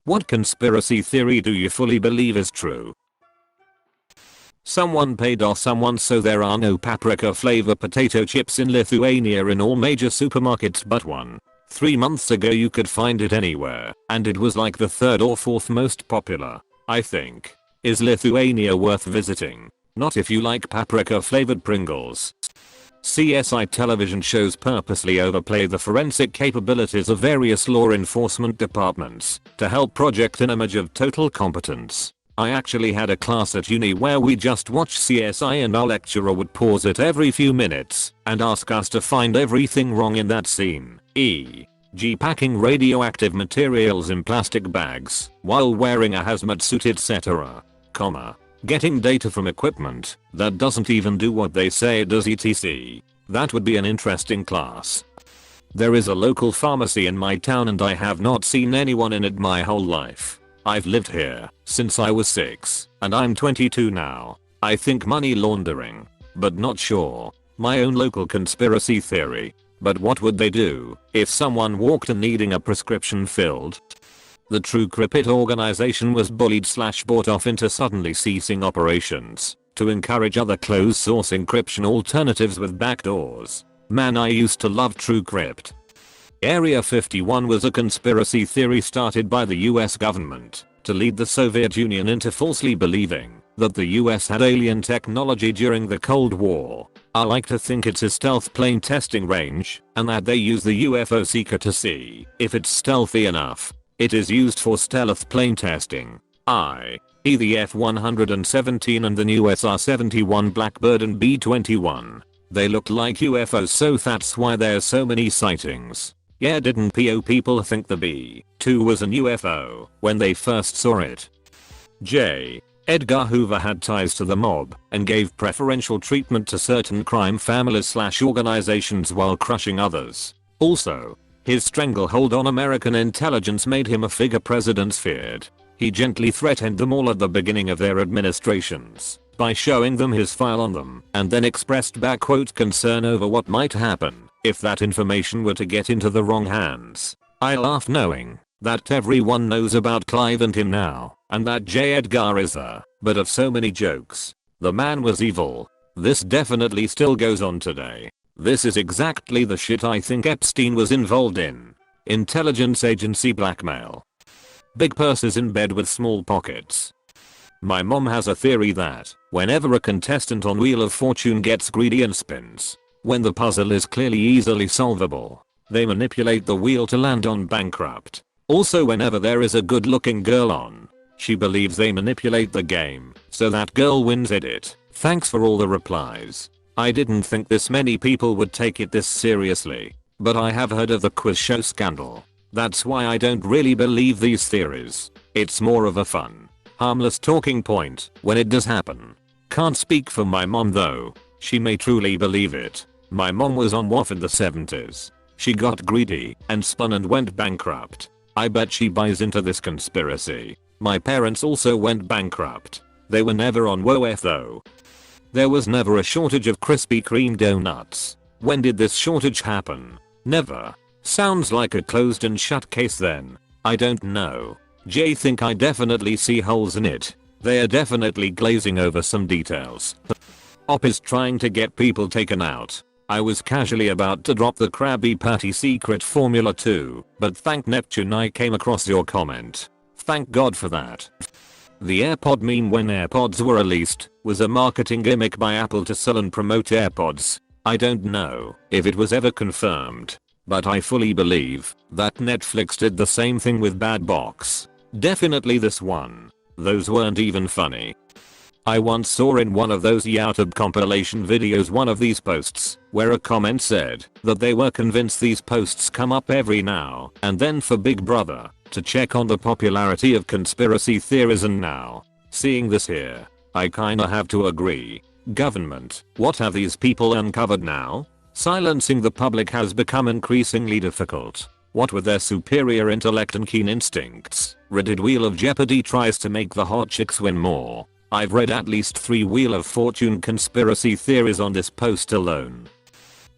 What conspiracy theory do you fully believe is true? Someone paid off someone so there are no paprika flavor potato chips in Lithuania in all major supermarkets but one. 3 months ago you could find it anywhere, and it was like the 3rd or 4th most popular, I think. Is Lithuania worth visiting? Not if you like paprika flavored Pringles. CSI television shows purposely overplay the forensic capabilities of various law enforcement departments to help project an image of total competence. I actually had a class at uni where we just watched CSI and our lecturer would pause it every few minutes and ask us to find everything wrong in that scene, e.g. packing radioactive materials in plastic bags while wearing a hazmat suit etc. Getting data from equipment that doesn't even do what they say it does etc. That would be an interesting class. There is a local pharmacy in my town and I have not seen anyone in it my whole life. I've lived here since I was 6 and I'm 22 now. I think money laundering, but not sure. My own local conspiracy theory. But what would they do if someone walked in needing a prescription filled? The True QReddit organization was bullied / bought off into suddenly ceasing operations to encourage other closed source encryption alternatives with backdoors. Man, I used to love True QReddit. Area 51 was a conspiracy theory started by the US government to lead the Soviet Union into falsely believing that the US had alien technology during the Cold War. I like to think it's a stealth plane testing range and that they use the UFO seeker to see if it's stealthy enough. It is used for stealth plane testing, i.e. the F-117 and the new SR-71 Blackbird and B-21. They look like UFOs so that's why there's so many sightings. Yeah, didn't people think the B-2 was an UFO when they first saw it? J. Edgar Hoover had ties to the mob and gave preferential treatment to certain crime families / organizations while crushing others. Also, his stranglehold on American intelligence made him a figure presidents feared. He gently threatened them all at the beginning of their administrations by showing them his file on them and then expressed concern over what might happen if that information were to get into the wrong hands. I laugh knowing that everyone knows about Clive and him now and that J. Edgar is a butt of so many jokes. The man was evil. This definitely still goes on today. This is exactly the shit I think Epstein was involved in. Intelligence agency blackmail. Big purses in bed with small pockets. My mom has a theory that whenever a contestant on Wheel of Fortune gets greedy and spins, when the puzzle is clearly easily solvable, they manipulate the wheel to land on bankrupt. Also, whenever there is a good looking girl on, she believes they manipulate the game so that girl wins it. Thanks for all the replies. I didn't think this many people would take it this seriously, but I have heard of the quiz show scandal. That's why I don't really believe these theories. It's more of a fun, harmless talking point when it does happen. Can't speak for my mom though. She may truly believe it. My mom was on WAF in the 70s. She got greedy and spun and went bankrupt. I bet she buys into this conspiracy. My parents also went bankrupt. They were never on WAF though. There was never a shortage of Krispy Kreme donuts. When did this shortage happen? Never. Sounds like a closed and shut case then. I don't know. J think I definitely see holes in it. They are definitely glazing over some details. Op is trying to get people taken out. I was casually about to drop the Krabby Patty secret formula too, but thank Neptune I came across your comment. Thank God for that. The Airpod meme when AirPods were released was a marketing gimmick by Apple to sell and promote AirPods. I don't know if it was ever confirmed, but I fully believe that Netflix did the same thing with Bad Box. Definitely this one. Those weren't even funny. I once saw in one of those YouTube compilation videos one of these posts where a comment said that they were convinced these posts come up every now and then for Big Brother to check on the popularity of conspiracy theories, and now, seeing this here, I kinda have to agree. Government, what have these people uncovered now? Silencing the public has become increasingly difficult. What with their superior intellect and keen instincts, Reddit Wheel of Jeopardy tries to make the hot chicks win more. I've read at least 3 Wheel of Fortune conspiracy theories on this post alone.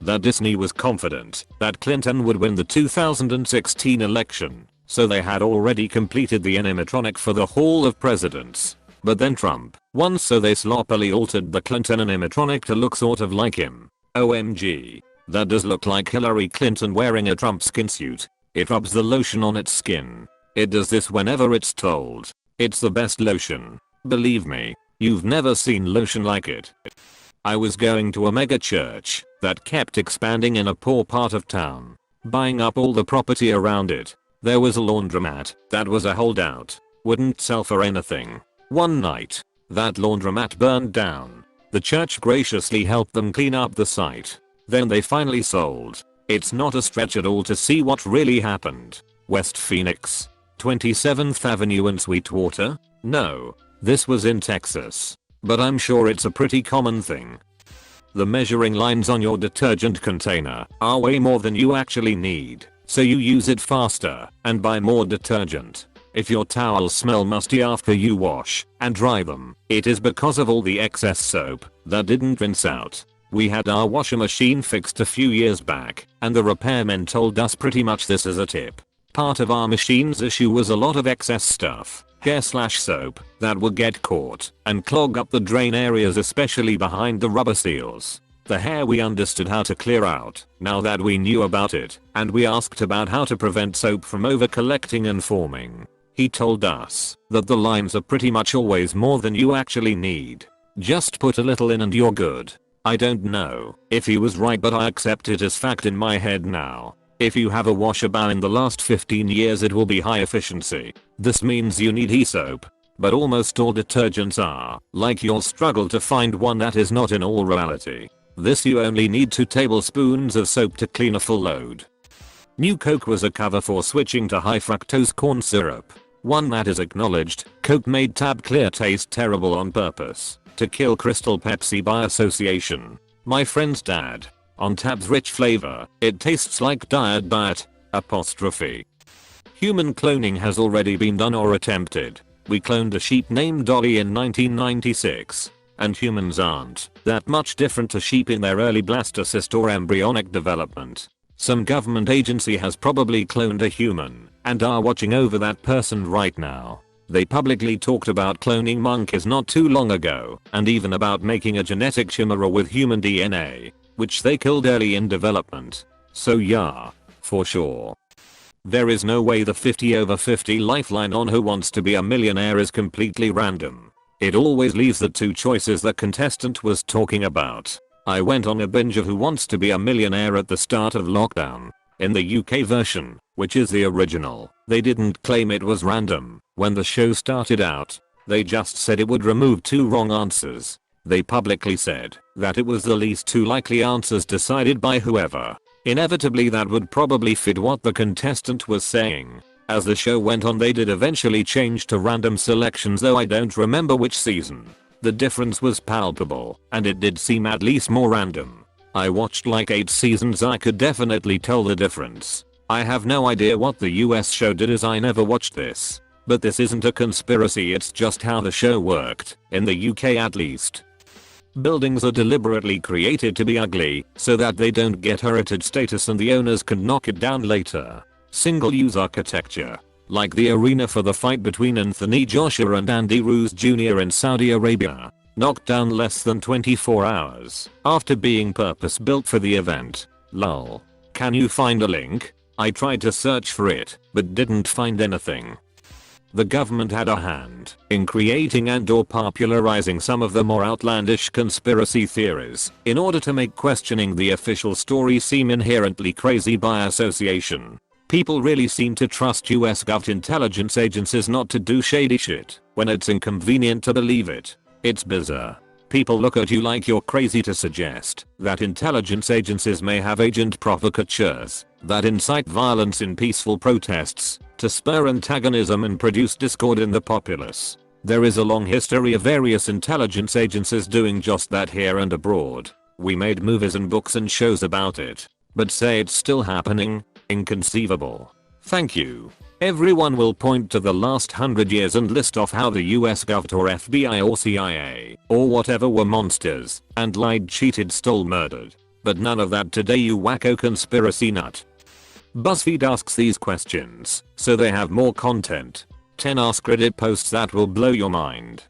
That Disney was confident that Clinton would win the 2016 election, so they had already completed the animatronic for the Hall of Presidents. But then Trump won, so they sloppily altered the Clinton animatronic to look sort of like him. OMG. That does look like Hillary Clinton wearing a Trump skin suit. It rubs the lotion on its skin. It does this whenever it's told. It's the best lotion. Believe me, you've never seen lotion like it. I was going to a mega church that kept expanding in a poor part of town, buying up all the property around it. There was a laundromat that was a holdout. Wouldn't sell for anything. One night, that laundromat burned down. The church graciously helped them clean up the site. Then they finally sold. It's not a stretch at all to see what really happened. West Phoenix, 27th Avenue and Sweetwater? No, this was in Texas. But I'm sure it's a pretty common thing. The measuring lines on your detergent container are way more than you actually need, so you use it faster and buy more detergent. If your towels smell musty after you wash and dry them, it is because of all the excess soap that didn't rinse out. We had our washer machine fixed a few years back, and the repairmen told us pretty much this as a tip. Part of our machine's issue was a lot of excess stuff, hair/soap, that would get caught and clog up the drain areas, especially behind the rubber seals. The hair we understood how to clear out now that we knew about it, and we asked about how to prevent soap from over collecting and forming. He told us that the lines are pretty much always more than you actually need. Just put a little in and you're good. I don't know if he was right, but I accept it as fact in my head now. If you have a washer bow in the last 15 years, it will be high efficiency. This means you need e-soap. But almost all detergents are, like you'll struggle to find one that is not in all reality. This you only need 2 tablespoons of soap to clean a full load. New Coke was a cover for switching to high fructose corn syrup. One that is acknowledged. Coke made Tab Clear taste terrible on purpose to kill Crystal Pepsi by association. My friend's dad. On Tab's rich flavor, it tastes like Diet. Human cloning has already been done or attempted. We cloned a sheep named Dolly in 1996. And humans aren't that much different to sheep in their early blastocyst or embryonic development. Some government agency has probably cloned a human and are watching over that person right now. They publicly talked about cloning monkeys not too long ago, and even about making a genetic chimera with human DNA, which they killed early in development. So yeah, for sure. There is no way the 50 over 50 lifeline on Who Wants to Be a Millionaire is completely random. It always leaves the 2 choices the contestant was talking about. I went on a binge of Who Wants to Be a Millionaire at the start of lockdown. In the UK version, which is the original, they didn't claim it was random. When the show started out, they just said it would remove 2 wrong answers. They publicly said that it was the least 2 likely answers decided by whoever. Inevitably that would probably fit what the contestant was saying. As the show went on, they did eventually change to random selections, though I don't remember which season. The difference was palpable, and it did seem at least more random. I watched like 8 seasons, I could definitely tell the difference. I have no idea what the US show did, as I never watched this. But this isn't a conspiracy, it's just how the show worked, in the UK at least. Buildings are deliberately created to be ugly so that they don't get heritage status and the owners can knock it down later. Single-use architecture, like the arena for the fight between Anthony Joshua and Andy Ruiz Jr. in Saudi Arabia, knocked down less than 24 hours after being purpose-built for the event. Lol. Can you find a link? I tried to search for it, but didn't find anything. The government had a hand in creating and/or popularizing some of the more outlandish conspiracy theories in order to make questioning the official story seem inherently crazy by association. People really seem to trust US Gov intelligence agencies not to do shady shit when it's inconvenient to believe it. It's bizarre. People look at you like you're crazy to suggest that intelligence agencies may have agent provocateurs that incite violence in peaceful protests to spur antagonism and produce discord in the populace. There is a long history of various intelligence agencies doing just that here and abroad. We made movies and books and shows about it. But say it's still happening? Inconceivable. Thank you. Everyone will point to the last 100 years and list off how the US Gov or FBI or CIA or whatever were monsters and lied, cheated, stole, murdered. But none of that today, you wacko conspiracy nut. BuzzFeed asks these questions, so they have more content. 10 Ask Reddit posts that will blow your mind.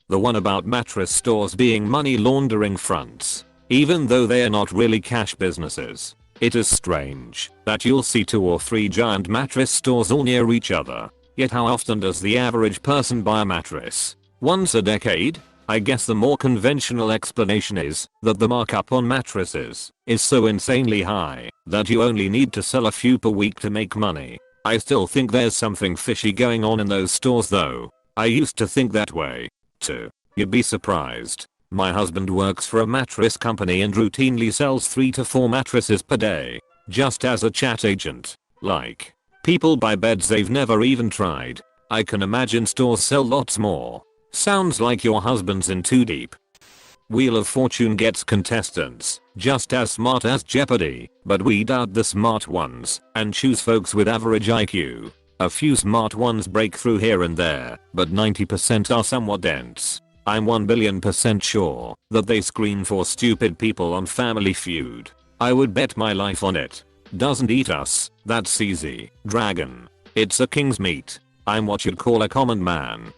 The one about mattress stores being money laundering fronts. Even though they are not really cash businesses, it is strange that you'll see 2 or 3 giant mattress stores all near each other. Yet how often does the average person buy a mattress? Once a decade? I guess the more conventional explanation is that the markup on mattresses is so insanely high that you only need to sell a few per week to make money. I still think there's something fishy going on in those stores though. I used to think that way too. You'd be surprised. My husband works for a mattress company and routinely sells 3 to 4 mattresses per day. Just as a chat agent. Like, people buy beds they've never even tried. I can imagine stores sell lots more. Sounds like your husband's in too deep. Wheel of Fortune gets contestants just as smart as Jeopardy, but weed out the smart ones and choose folks with average IQ. A few smart ones break through here and there, but 90% are somewhat dense. I'm 1,000,000,000% sure that they screen for stupid people on Family Feud. I would bet my life on it. Doesn't eat us, that's easy. Dragon. It's a king's meat. I'm what you'd call a common man.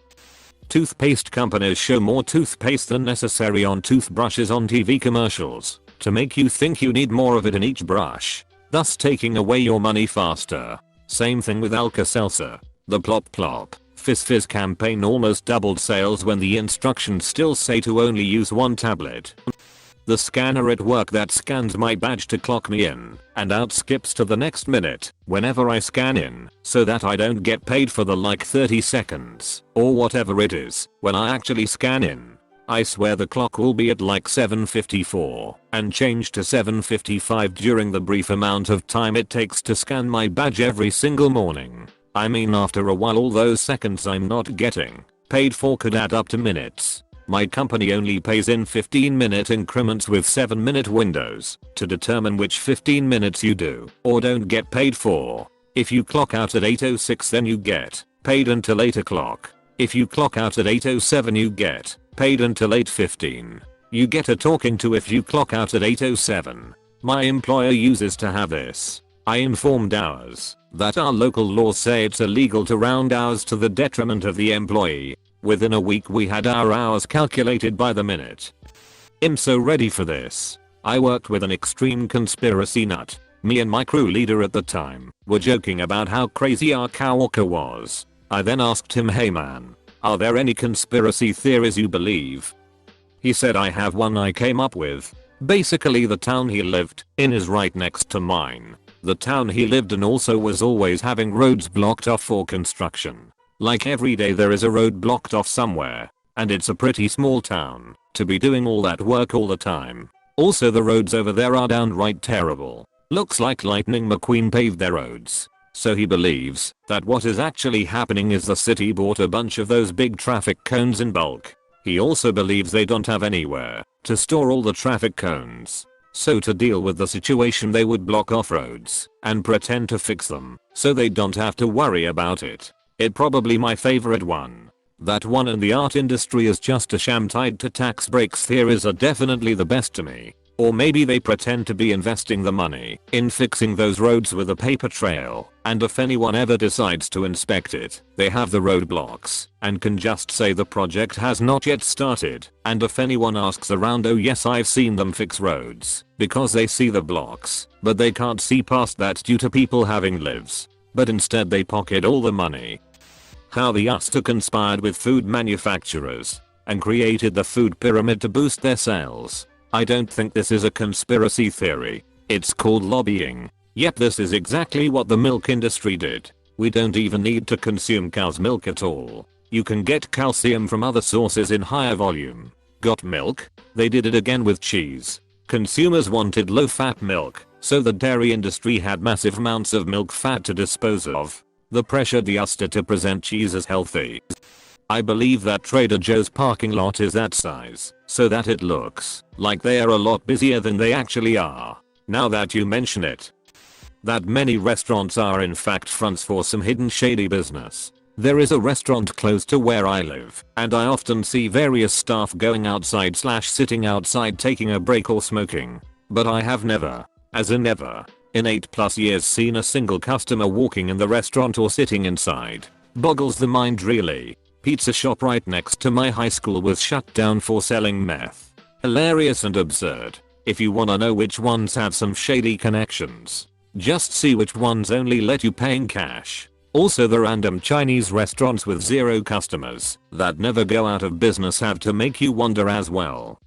Toothpaste companies show more toothpaste than necessary on toothbrushes on TV commercials to make you think you need more of it in each brush, thus taking away your money faster. Same thing with Alka-Seltzer. The Plop Plop Fizz Fizz campaign almost doubled sales when the instructions still say to only use 1 tablet. The scanner at work that scans my badge to clock me in and out skips to the next minute whenever I scan in so that I don't get paid for the 30 seconds or whatever it is when I actually scan in. I swear the clock will be at 7:54 and change to 7:55 during the brief amount of time it takes to scan my badge every single morning. I mean, after a while all those seconds I'm not getting paid for could add up to minutes. My company only pays in 15-minute increments with 7-minute windows to determine which 15 minutes you do or don't get paid for. If you clock out at 8:06 then you get paid until 8 o'clock. If you clock out at 8:07 you get paid until 8:15. You get a talking to if you clock out at 8:07. My employer uses to have this. I informed ours that our local laws say it's illegal to round hours to the detriment of the employee. Within a week we had our hours calculated by the minute. I'm so ready for this. I worked with an extreme conspiracy nut. Me and my crew leader at the time were joking about how crazy our coworker was. I then asked him, hey man, are there any conspiracy theories you believe? He said, I have one I came up with. Basically the town he lived in is right next to mine. The town he lived in also was always having roads blocked off for construction. Like every day there is a road blocked off somewhere. And it's a pretty small town to be doing all that work all the time. Also the roads over there are downright terrible. Looks like Lightning McQueen paved their roads. So he believes that what is actually happening is the city bought a bunch of those big traffic cones in bulk. He also believes they don't have anywhere to store all the traffic cones. So to deal with the situation they would block off roads and pretend to fix them so they don't have to worry about it. It probably my favorite one. That one and the art industry is just a sham tied to tax breaks theories are definitely the best to me. Or maybe they pretend to be investing the money in fixing those roads with a paper trail, and if anyone ever decides to inspect it, they have the roadblocks and can just say the project has not yet started, and if anyone asks around, oh yes I've seen them fix roads, because they see the blocks, but they can't see past that due to people having lives. But instead they pocket all the money. How the Uster conspired with food manufacturers and created the food pyramid to boost their sales. I don't think this is a conspiracy theory. It's called lobbying. Yep, this is exactly what the milk industry did. We don't even need to consume cow's milk at all. You can get calcium from other sources in higher volume. Got milk? They did it again with cheese. Consumers wanted low-fat milk, so the dairy industry had massive amounts of milk fat to dispose of. The pressured the Uster to present cheese as healthy. I believe that Trader Joe's parking lot is that size, so that it looks like they are a lot busier than they actually are. Now that you mention it. That many restaurants are in fact fronts for some hidden shady business. There is a restaurant close to where I live, and I often see various staff going outside / sitting outside taking a break or smoking. But I have never, as in never, in 8+ years seen a single customer walking in the restaurant or sitting inside. Boggles the mind really. Pizza shop right next to my high school was shut down for selling meth. Hilarious and absurd. If you wanna know which ones have some shady connections, just see which ones only let you pay in cash. Also the random Chinese restaurants with 0 customers that never go out of business have to make you wonder as well.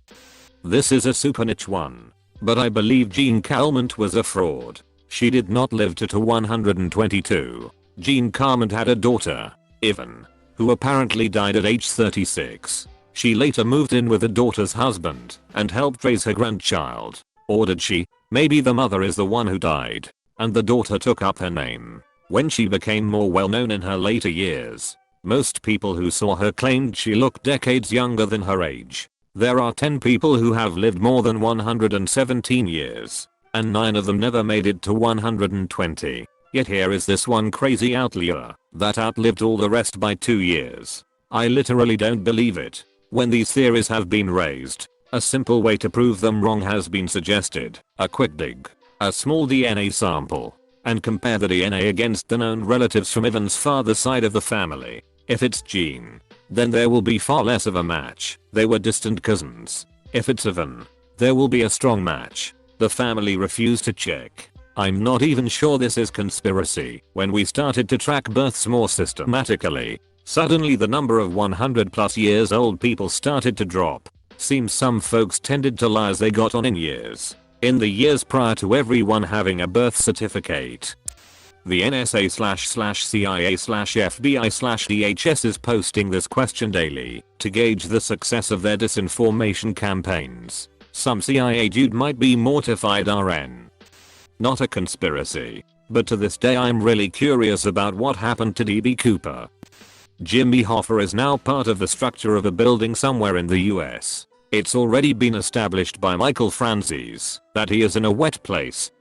This is a super niche one, but I believe Jean Calment was a fraud. She did not live to 122. Jean Calment had a daughter, Yvonne, who apparently died at age 36. She later moved in with the daughter's husband and helped raise her grandchild. Or did she? Maybe the mother is the one who died, and the daughter took up her name when she became more well known in her later years. Most people who saw her claimed she looked decades younger than her age. There are 10 people who have lived more than 117 years, and 9 of them never made it to 120. Yet here is this one crazy outlier that outlived all the rest by 2 years. I literally don't believe it. When these theories have been raised, a simple way to prove them wrong has been suggested. A quick dig. A small DNA sample. And compare the DNA against the known relatives from Yvonne's father's side of the family. If it's Jean, then there will be far less of a match. They were distant cousins. If it's Yvonne, there will be a strong match. The family refused to check. I'm not even sure this is conspiracy. When we started to track births more systematically, suddenly the number of 100+ years old people started to drop. Seems some folks tended to lie as they got on in years. In the years prior to everyone having a birth certificate. The NSA/CIA/FBI/DHS is posting this question daily to gauge the success of their disinformation campaigns. Some CIA dude might be mortified RN. Not a conspiracy, but to this day I'm really curious about what happened to DB Cooper. Jimmy Hoffa is now part of the structure of a building somewhere in the US. It's already been established by Michael Franzese that he is in a wet place.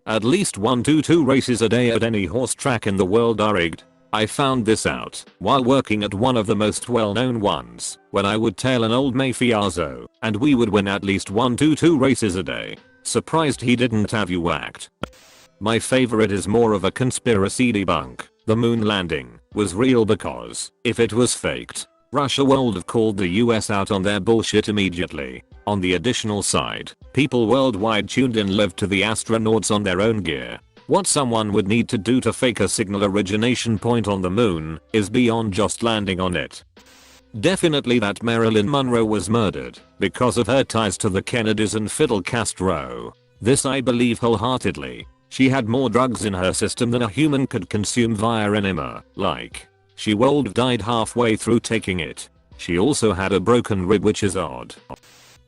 At least 1 to 2 races a day at any horse track in the world are rigged. I found this out while working at one of the most well-known ones, when I would tail an old Mafioso, and we would win at least 1 to 2 races a day. Surprised he didn't have you whacked. My favorite is more of a conspiracy debunk. The moon landing was real because if it was faked, Russia would have called the US out on their bullshit immediately. On the additional side, people worldwide tuned in live to the astronauts on their own gear. What someone would need to do to fake a signal origination point on the moon is beyond just landing on it. Definitely that Marilyn Monroe was murdered because of her ties to the Kennedys and Fidel Castro. This I believe wholeheartedly. She had more drugs in her system than a human could consume via enema. Like, she would have died halfway through taking it. She also had a broken rib, which is odd.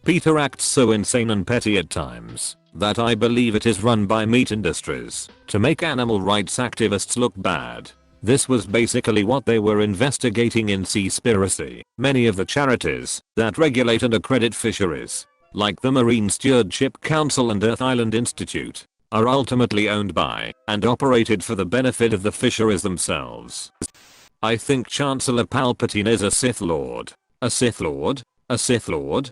Peter acts so insane and petty at times that I believe it is run by meat industries to make animal rights activists look bad. This was basically what they were investigating in Seaspiracy. Many of the charities that regulate and accredit fisheries, like the Marine Stewardship Council and Earth Island Institute, are ultimately owned by and operated for the benefit of the fisheries themselves. I think Chancellor Palpatine is a Sith Lord. A Sith Lord? A Sith Lord?